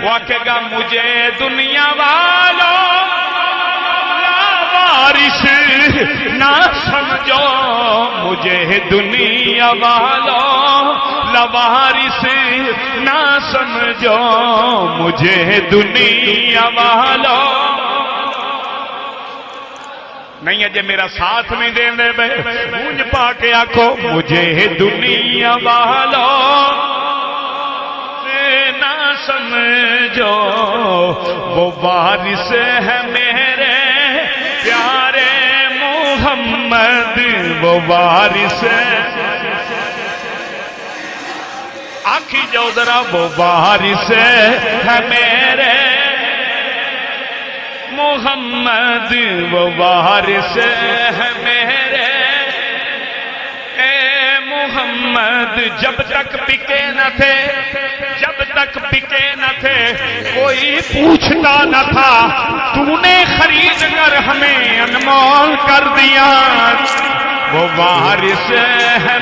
واقعہ گا مجھے دنیا والوں لاوارث نہ سمجھو، مجھے دنیا والوں لاوارث نہ سمجھو، مجھے دنیا والوں نہیں اجے میرا ساتھ نہیں دے دے بے گونج پا کے آکھو مجھے دنیا والوں نہ سمجھو، وہ وارث ہے میرے پیارے محمد، وہ وارث ہے آنکھی جو ذرا، وہ وارث ہے میرے محمد، وہ وارث ہے میرے محمد۔ جب تک بکے نہ تھے، جب تک بکے نہ تھے کوئی پوچھتا نہ تھا، تو نے خرید کر ہمیں انمول کر دیا، وہ وارث ہے